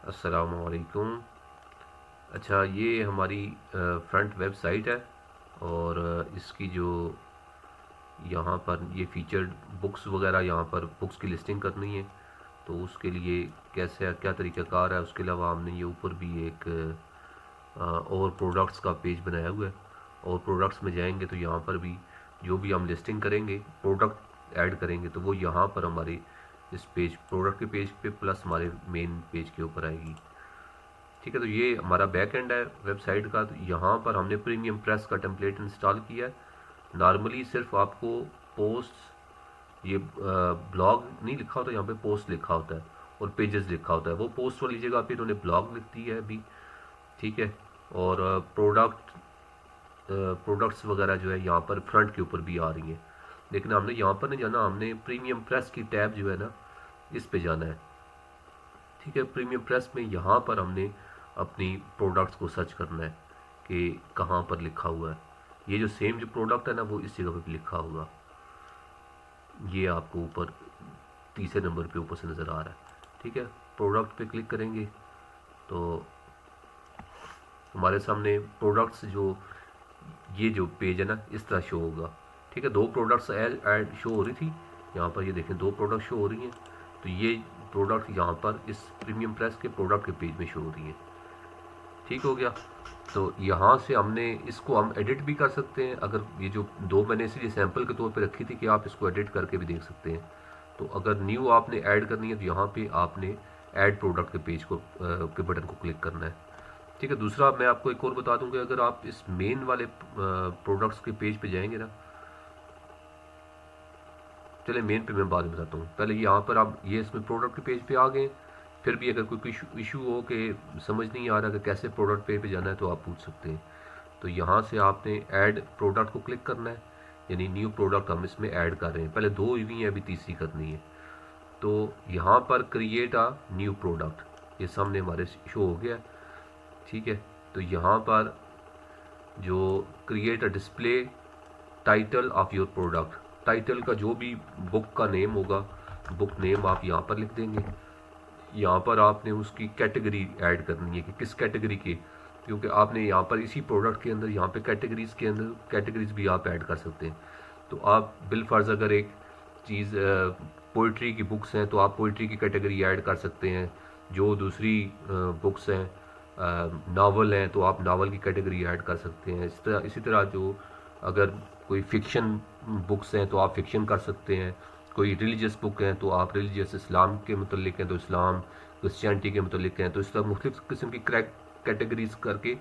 अस्सलामुअलैकुम। अच्छा, ये हमारी फ्रंट वेबसाइट है और इसकी जो यहाँ पर ये फीचर्ड बुक्स वगैरह, यहाँ पर बुक्स की लिस्टिंग करनी है तो उसके लिए कैसे क्या तरीक़ाकार है। उसके अलावा हमने ये ऊपर भी एक और प्रोडक्ट्स का पेज बनाया हुआ है और प्रोडक्ट्स में जाएंगे तो यहाँ पर भी जो भी हम लिस्टिंग करेंगे, प्रोडक्ट ऐड करेंगे तो वो यहाँ पर हमारे इस पेज प्रोडक्ट के पेज पे प्लस हमारे मेन पेज के ऊपर आएगी। ठीक है, तो ये हमारा बैक एंड है वेबसाइट का। तो यहाँ पर हमने प्रीमियम प्रेस का टेम्पलेट इंस्टॉल किया है। नॉर्मली सिर्फ आपको पोस्ट, ये ब्लॉग नहीं लिखा होता, यहाँ पे पोस्ट लिखा होता है और पेजेस लिखा होता है। वो पोस्ट वाली जगह पे इन्होंने ब्लॉग लिख दी है अभी। ठीक है, और प्रोडक्ट्स वगैरह जो है यहाँ पर फ्रंट के ऊपर भी आ रही हैं, लेकिन हमने यहाँ पर नहीं जाना, हमने प्रीमियम प्रेस की टैब जो है ना इस पे जाना है। ठीक है, प्रीमियम प्रेस में यहाँ पर हमने अपनी प्रोडक्ट्स को सर्च करना है कि कहाँ पर लिखा हुआ है। ये जो सेम जो प्रोडक्ट है ना वो इस जगह पे भी लिखा होगा। ये आपको ऊपर तीसरे नंबर पे ऊपर से नज़र आ रहा है। ठीक है, प्रोडक्ट पे क्लिक करेंगे तो हमारे सामने प्रोडक्ट्स ये जो पेज है ना इस तरह शो होगा। ठीक है, दो प्रोडक्ट्स ऐड शो हो रही थी, यहाँ पर ये देखें दो प्रोडक्ट शो हो रही हैं। तो ये प्रोडक्ट यहाँ पर इस प्रीमियम प्रेस के प्रोडक्ट के पेज में शो हो रही हैं। ठीक हो गया, तो यहाँ से हमने इसको हम एडिट भी कर सकते हैं। अगर ये जो दो मैंने इसलिए सैंपल के तौर पे रखी थी कि आप इसको एडिट करके भी देख सकते हैं। तो अगर न्यू आपने ऐड करनी है तो यहाँ पे आपने ऐड प्रोडक्ट के पेज को के बटन को क्लिक करना है। ठीक है, दूसरा मैं आपको एक और बता दूं कि अगर आप इस मेन वाले प्रोडक्ट्स के पेज पे जाएंगे ना, चले मेन पे मैं बाद में बताता हूँ। पहले यहाँ पर आप ये इसमें प्रोडक्ट के पेज पे आ गए, फिर भी अगर कोई इशू हो कि समझ नहीं आ रहा कि कैसे प्रोडक्ट पेज पे जाना है तो आप पूछ सकते हैं। तो यहाँ से आपने ऐड प्रोडक्ट को क्लिक करना है, यानी न्यू प्रोडक्ट हम इसमें ऐड कर रहे हैं। पहले दो हुई हैं, अभी तीसरी करनी है। तो यहाँ पर क्रिएट अ न्यू प्रोडक्ट ये सामने हमारे शो हो गया। ठीक है, तो यहाँ पर जो create a display title of your product, title का जो भी बुक का नेम होगा, बुक नेम आप यहाँ पर लिख देंगे। यहाँ पर आपने उसकी कैटेगरी ऐड करनी है कि किस कैटेगरी की, क्योंकि आपने यहाँ पर इसी प्रोडक्ट के अंदर यहाँ पे कैटेगरीज के अंदर कैटेगरीज भी आप ऐड कर सकते हैं। तो आप बिलफर्ज अगर एक चीज़ पोइट्री की बुक्स हैं तो आप पोइट्री की कैटेगरी ऐड कर सकते हैं। जो दूसरी बुक्स हैं, नावल हैं, तो आप नावल की कैटेगरी ऐड कर सकते हैं। इसी तरह जो अगर कोई फिक्शन बुक्स हैं तो आप फिक्शन कर सकते हैं। कोई रिलीजियस बुक हैं तो आप रिलीजियस, इस्लाम के मतलब हैं तो इस्लाम, क्रिश्चियनिटी के मतलब हैं तो इस तरह मुख्तलिफ किस्म की कैटेगरीज करके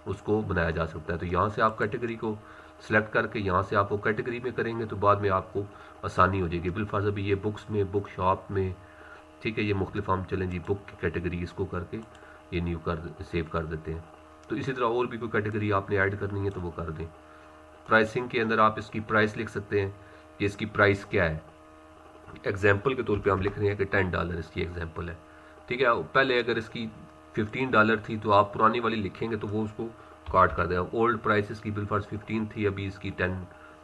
उसको बनाया जा सकता है। तो यहाँ से आप कैटेगरी को सिलेक्ट करके यहाँ से आप वो कैटेगरी में करेंगे तो बाद में आपको आसानी हो जाएगी। बिलफर्ज अभी ये बुक्स में, बुक शॉप में, ठीक है, ये मुख्तलिफ हम चलें जी बुक की कैटेगरी इसको करके ये न्यू सेव कर देते हैं। तो इसी तरह और भी कोई कैटेगरी आपने ऐड करनी है तो वो कर दें। प्राइसिंग के अंदर आप इसकी प्राइस लिख सकते हैं कि इसकी प्राइस क्या है। एग्जाम्पल के तौर पे हम लिख रहे हैं कि $10 इसकी एग्जाम्पल है। ठीक है, पहले अगर इसकी $15 थी तो आप पुरानी वाली लिखेंगे तो वो उसको काट कर देगा। ओल्ड प्राइस इसकी बिलफर्ज 15 थी, अभी इसकी 10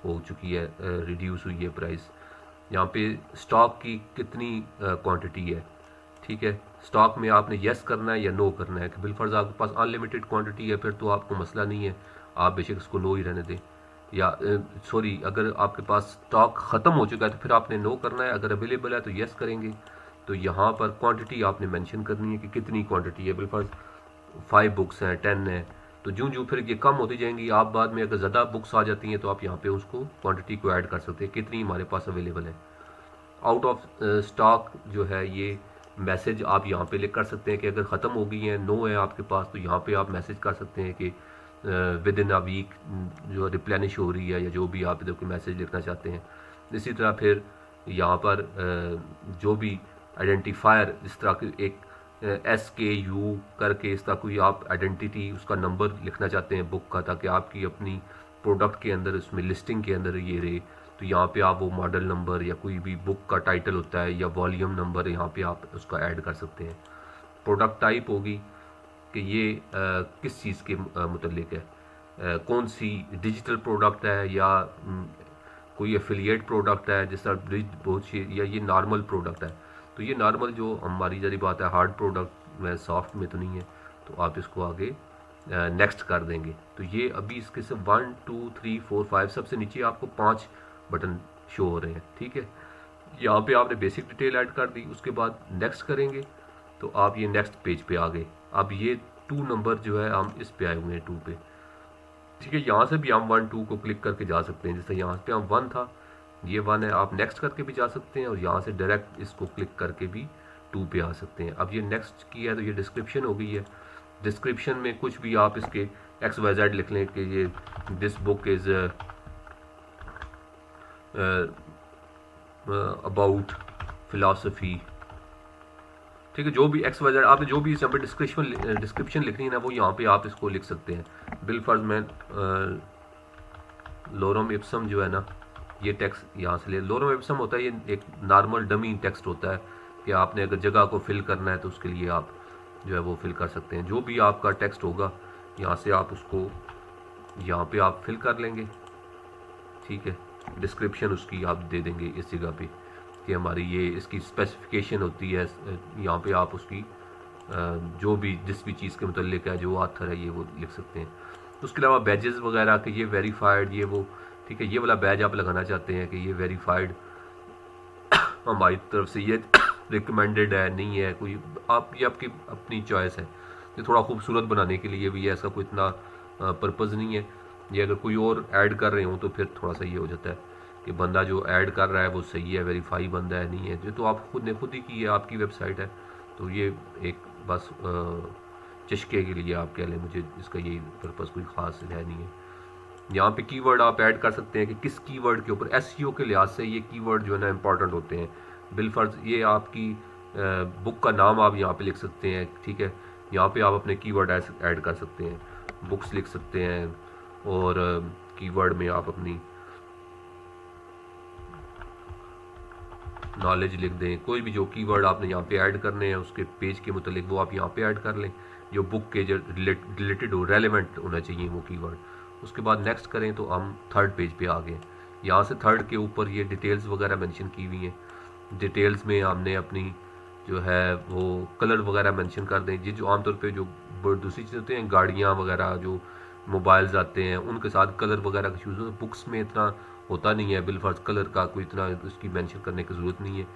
हो चुकी है, रिड्यूस हुई है प्राइस। यहाँ पे स्टॉक की कितनी क्वांटिटी है। ठीक है, स्टॉक में आपने येस करना है या नो करना है कि बिलफर्ज आपके पास अनलिमिटेड क्वांटिटी है फिर तो आपको मसला नहीं है, आप बेशक इसको नो ही रहने दें। या सॉरी, अगर आपके पास स्टॉक ख़त्म हो चुका है तो फिर आपने नो करना है, अगर अवेलेबल है तो येस करेंगे। तो यहाँ पर क्वांटिटी आपने मेंशन करनी है कि कितनी क्वांटिटी है। बिलफर्ज 5 बुक्स हैं, 10 है, तो जो फिर ये कम होती जाएंगी। आप बाद में अगर ज़्यादा बुक्स आ जाती हैं तो आप यहाँ पे उसको क्वांटिटी को ऐड कर सकते हैं कितनी हमारे पास अवेलेबल है। आउट ऑफ स्टॉक जो है ये मैसेज आप यहाँ पे लिख कर सकते हैं कि अगर ख़त्म हो गई है, नो है आपके पास, तो यहाँ पे आप मैसेज कर सकते हैं कि विद इन अ वीक जो रिप्लेनिश हो रही है, या जो भी आप इधर कोई मैसेज लिखना चाहते हैं। इसी तरह फिर यहाँ पर जो भी आइडेंटिफायर, इस तरह की एक SKU करके इस तरह कोई आप आइडेंटिटी उसका नंबर लिखना चाहते हैं बुक का, ताकि आपकी अपनी प्रोडक्ट के अंदर उसमें लिस्टिंग के अंदर ये रहे। तो यहाँ पे आप वो मॉडल नंबर या कोई भी बुक का टाइटल होता है या वॉल्यूम नंबर, यहाँ पे आप उसका ऐड कर सकते हैं। प्रोडक्ट टाइप होगी कि ये किस चीज़ के मुतल्लिक है, कौन सी डिजिटल प्रोडक्ट है या कोई एफिलिएट प्रोडक्ट है, जिस तरह ब्रिज बहुत सी, या ये नॉर्मल प्रोडक्ट है। तो ये नॉर्मल जो हमारी जरी बात है हार्ड प्रोडक्ट में सॉफ्ट में तो नहीं है, तो आप इसको आगे नेक्स्ट कर देंगे। तो ये अभी इसके से 1 2 3 4 5 सबसे नीचे आपको 5 बटन शो हो रहे हैं। ठीक है, यहाँ पे आपने बेसिक डिटेल ऐड कर दी, उसके बाद नेक्स्ट करेंगे तो आप ये नेक्स्ट पेज पे आ गए। अब ये 2 नंबर जो है हम इस पे आए हुए हैं 2 पे। ठीक है, यहाँ से भी हम 1 2 को क्लिक करके जा सकते हैं। जैसे यहाँ पे हम 1 था, ये 1 है, आप नेक्स्ट करके भी जा सकते हैं और यहाँ से डायरेक्ट इसको क्लिक करके भी 2 पे आ सकते हैं। अब ये नेक्स्ट की है तो ये डिस्क्रिप्शन हो गई है। डिस्क्रिप्शन में कुछ भी आप इसके XYZ लिख लें कि ये this book is about philosophy. ठीक है, जो भी XYZ आपने जो भी इस पे डिस्क्रिप्शन लिखनी है ना, वो यहाँ पे आप इसको लिख सकते हैं। बिलफर्ज में लोरम इप्सम जो है ना, ये टेक्स्ट यहाँ से ले। लोरम इप्सम होता है ये एक नॉर्मल डमी टेक्स्ट होता है कि आपने अगर जगह को फिल करना है तो उसके लिए आप जो है वो फिल कर सकते हैं। जो भी आपका टेक्स्ट होगा यहाँ से आप उसको यहाँ पे आप फिल कर लेंगे। ठीक है, डिस्क्रिप्शन उसकी आप दे देंगे इस जगह पे कि हमारी ये इसकी स्पेसिफिकेशन होती है। यहाँ पे आप उसकी जो भी जिस भी चीज़ के मुतल्लिक है, जो आथर है, ये वो लिख सकते हैं। उसके अलावा बैजेस वगैरह कि ये वेरीफाइड, ये वो। ठीक है, ये वाला बैज आप लगाना चाहते हैं कि ये वेरीफाइड हमारी तरफ से, ये रिकमेंडेड है, नहीं है कोई, आप ये आपकी अपनी चॉइस है। ये थोड़ा खूबसूरत बनाने के लिए भी है, ऐसा कोई इतना पर्पज़ नहीं है। ये अगर कोई और ऐड कर रहे हो तो फिर थोड़ा सा ये हो जाता है कि बंदा जो ऐड कर रहा है वो सही है, वेरीफाई बंदा है, नहीं है। जो तो आप खुद ने खुद ही की है, आपकी वेबसाइट है। तो ये एक बस चस्के के लिए आप कह लें, मुझे इसका यही पर्पज़ कोई ख़ास है नहीं है। यहाँ पे कीवर्ड आप ऐड कर सकते हैं कि किस कीवर्ड के ऊपर, SEO के लिहाज से ये कीवर्ड जो है ना इंपॉर्टेंट होते हैं। बिलफर्ज ये आपकी बुक का नाम आप यहाँ पे लिख सकते हैं। ठीक है, यहाँ पे आप अपने कीवर्ड ऐड कर सकते हैं, बुक्स लिख सकते हैं और कीवर्ड में आप अपनी नॉलेज लिख दें। कोई भी जो कीवर्ड आपने यहाँ पे ऐड करने हैं उसके पेज के मुतालिक वो आप यहाँ पे ऐड कर लें, जो बुक के जो रिलेटेड हो, रेलेवेंट होना चाहिए वो कीवर्ड। उसके बाद नेक्स्ट करें तो हम थर्ड पेज पे आ गए। यहाँ से थर्ड के ऊपर ये डिटेल्स वगैरह मेंशन की हुई हैं। डिटेल्स में हमने अपनी जो है वो कलर वगैरह मेंशन कर दें। ये जो आमतौर पे जो दूसरी चीज़ होती हैं, गाड़ियाँ वगैरह, जो मोबाइल्स आते हैं, उनके साथ कलर वगैरह का यूज़ होता है। बुक्स में इतना होता नहीं है, बिलफर्ज कलर का कोई इतना उसकी मेंशन करने की ज़रूरत नहीं है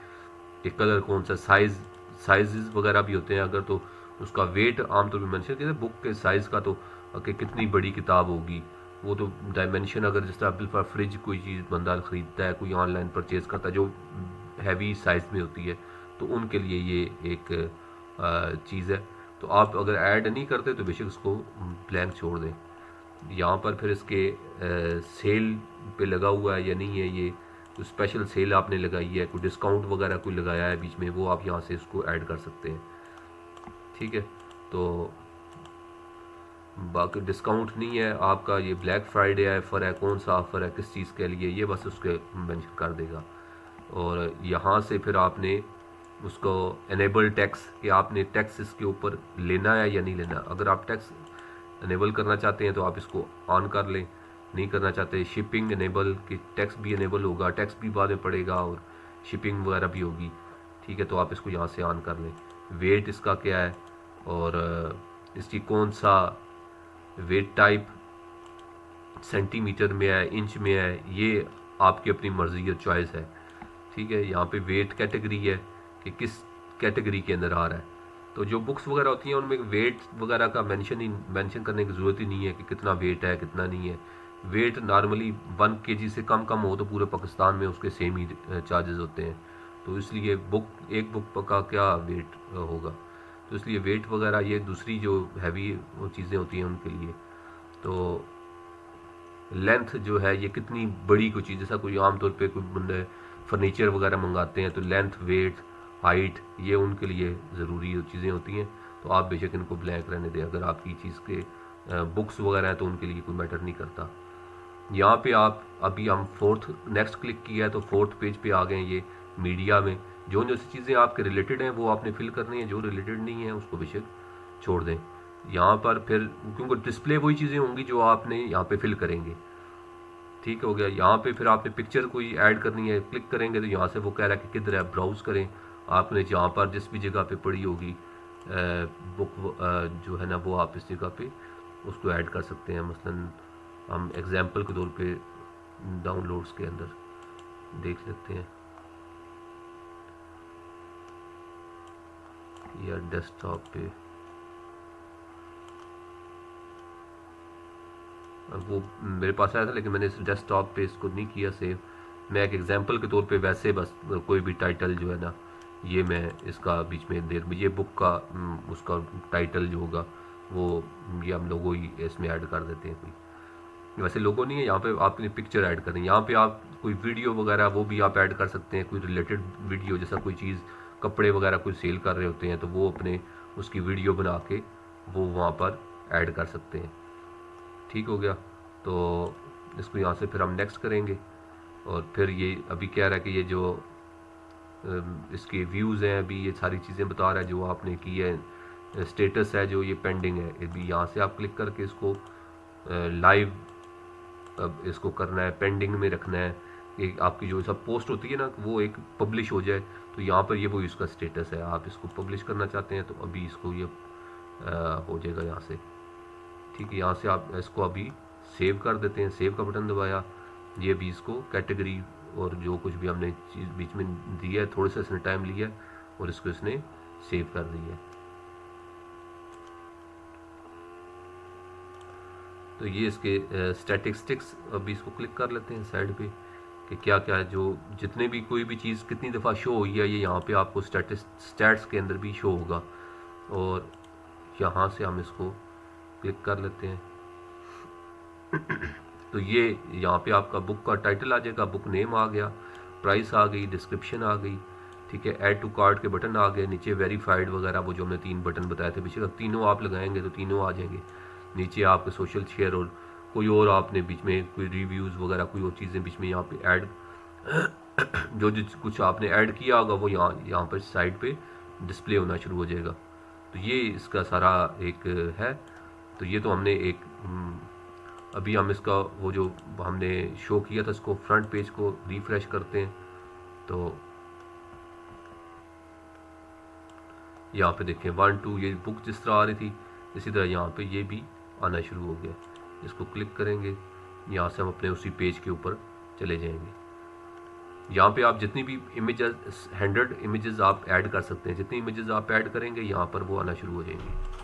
कि कलर कौन सा, साइज़ वगैरह भी होते हैं अगर, तो उसका वेट आमतौर पर मेंशन किया बुक के साइज़ का, तो कि कितनी बड़ी किताब होगी वो तो डायमेंशन, अगर जिस तरह बिलफर्ज फ्रिज कोई चीज़ बंदा ख़रीदता है, कोई ऑनलाइन परचेज़ करता है जो हैवी साइज़ में होती है, तो उनके लिए ये एक चीज़ है। तो आप अगर ऐड नहीं करते तो बेशक इसको ब्लैंक छोड़ दें। यहाँ पर फिर इसके सेल पे लगा हुआ है या नहीं है, ये कोई स्पेशल सेल आपने लगाई है, कोई डिस्काउंट वगैरह कोई लगाया है बीच में, वो आप यहाँ से इसको ऐड कर सकते हैं। ठीक है, तो बाकी डिस्काउंट नहीं है आपका, ये ब्लैक फ्राइडे ऑफ़र है, कौन सा ऑफ़र है, किस चीज़ के लिए, ये बस उसके मेंशन कर देगा। और यहाँ से फिर आपने उसको एनेबल टैक्स, कि आपने टैक्स इसके ऊपर लेना है या नहीं लेना। अगर आप टैक्स एनेबल करना चाहते हैं तो आप इसको ऑन कर लें, नहीं करना चाहते शिपिंग एनेबल, कि टैक्स भी एनेबल होगा, टैक्स भी बाद में पड़ेगा और शिपिंग वगैरह भी होगी। ठीक है, तो आप इसको यहाँ से ऑन कर लें। वेट इसका क्या है और इसकी कौन सा वेट टाइप, सेंटीमीटर में है, इंच में है, ये आपकी अपनी मर्ज़ी और चॉइस है। ठीक है, यहाँ पे वेट कैटेगरी है कि किस कैटेगरी के अंदर आ रहा है। तो जो बुक्स वगैरह होती हैं उनमें वेट वगैरह का मेंशन करने की ज़रूरत ही नहीं है कि कितना वेट है कितना नहीं है। वेट नॉर्मली 1 kg से कम हो तो पूरे पाकिस्तान में उसके सेम ही चार्जेस होते हैं। तो इसलिए एक बुक का क्या वेट होगा, तो इसलिए वेट वगैरह ये दूसरी जो हैवी चीज़ें होती हैं उनके लिए। तो लेंथ जो है ये कितनी बड़ी कोई चीज़, जैसा कोई आमतौर पे कोई बंदे फर्नीचर वगैरह मंगाते हैं तो लेंथ, वेट, हाइट, ये उनके लिए ज़रूरी चीज़ें होती हैं। तो आप बेशक इनको ब्लैंक रहने दें। अगर आपकी चीज़ के बुक्स वगैरह हैं तो उनके लिए कोई मैटर नहीं करता। यहाँ पे आप अभी हम फोर्थ नेक्स्ट क्लिक किया है तो फोर्थ पेज पे आ गए। ये मीडिया में जो जो सी चीज़ें आपके रिलेटेड हैं वो आपने फिल करनी है, जो रिलेटेड नहीं है उसको बेशक छोड़ दें। यहाँ पर फिर क्योंकि डिस्प्ले वही चीज़ें होंगी जो आपने यहाँ पे फिल करेंगे। ठीक हो गया। यहाँ पे फिर आपने पिक्चर कोई ऐड करनी है, क्लिक करेंगे तो यहाँ से वो कह रहा है कि किधर है, ब्राउज़ करें। आपने जहाँ पर जिस भी जगह पे पड़ी होगी बुक जो है ना वो आप इस जगह पे उसको ऐड कर सकते हैं। मसलन हम एग्जांपल के तौर पे डाउनलोड्स के अंदर देख सकते हैं या डेस्कटॉप पे, वो मेरे पास आया था लेकिन मैंने इस डेस्कटॉप पे इसको नहीं किया सेव। मैं एक एग्जांपल के तौर पे वैसे बस कोई भी टाइटल जो है ना ये मैं इसका बीच में दे, ये बुक का उसका टाइटल जो होगा वो ये हम लोगो ही इसमें ऐड कर देते हैं। कोई वैसे लोगो नहीं है, यहाँ पे आपने पिक्चर ऐड करनी है। यहाँ पे आप कोई वीडियो वगैरह वो भी आप ऐड कर सकते हैं, कोई रिलेटेड वीडियो, जैसा कोई चीज़ कपड़े वगैरह कोई सेल कर रहे होते हैं तो वो अपने उसकी वीडियो बना के वो वहाँ पर ऐड कर सकते हैं। ठीक हो गया। तो इसको यहाँ से फिर हम नेक्स्ट करेंगे और फिर ये अभी कह रहा है कि ये जो इसके व्यूज़ हैं अभी ये सारी चीज़ें बता रहा है जो आपने की है, स्टेटस है जो ये पेंडिंग है। अभी यहाँ से आप क्लिक करके इसको लाइव अब इसको करना है, पेंडिंग में रखना है। एक आपकी जो सब पोस्ट होती है ना वो एक पब्लिश हो जाए, तो यहाँ पर ये वो इसका स्टेटस है। आप इसको पब्लिश करना चाहते हैं तो अभी इसको ये हो जाएगा यहाँ से। ठीक है, यहाँ से आप इसको अभी सेव कर देते हैं। सेव का बटन दबाया, ये भी इसको कैटेगरी और जो कुछ भी हमने चीज़ बीच में दिया है थोड़ा सा इसने टाइम लिया और इसको इसने सेव कर दिया है। तो ये इसके स्टैटिस्टिक्स अभी इसको क्लिक कर लेते हैं साइड पे कि क्या क्या जो जितने भी कोई भी चीज़ कितनी दफ़ा शो हुई है ये यहाँ पे आपको स्टैट्स के अंदर भी शो होगा। और यहाँ से हम इसको क्लिक कर लेते हैं तो ये यहाँ पे आपका बुक का टाइटल आ जाएगा, बुक नेम आ गया, प्राइस आ गई, डिस्क्रिप्शन आ गई। ठीक है, ऐड टू कार्ट के बटन आ गए, नीचे वेरीफाइड वगैरह वो जो हमने 3 बटन बताए थे बेशक तीनों आप लगाएंगे तो तीनों आ जाएंगे। नीचे आपके सोशल शेयर और कोई और आपने बीच में कोई रिव्यूज़ वगैरह कोई और चीज़ें बीच में यहाँ पे ऐड जो कुछ आपने ऐड किया होगा वो यहाँ पर साइड पे डिस्प्ले होना शुरू हो जाएगा। तो ये इसका सारा एक है। तो ये तो हमने एक अभी हम इसका वो जो हमने शो किया था इसको फ्रंट पेज को रिफ्रेश करते हैं तो यहाँ पे देखें 1 2 ये बुक जिस तरह आ रही थी इसी तरह यहाँ पे ये भी आना शुरू हो गया। इसको क्लिक करेंगे, यहाँ से हम अपने उसी पेज के ऊपर चले जाएंगे। यहाँ पे आप जितनी भी इमेजेस 100 इमेजेस आप ऐड कर सकते हैं, जितनी इमेजेस आप ऐड करेंगे यहाँ पर वो आना शुरू हो जाएंगी।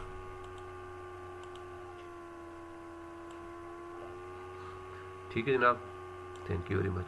ठीक है जनाब, थैंक यू वेरी मच।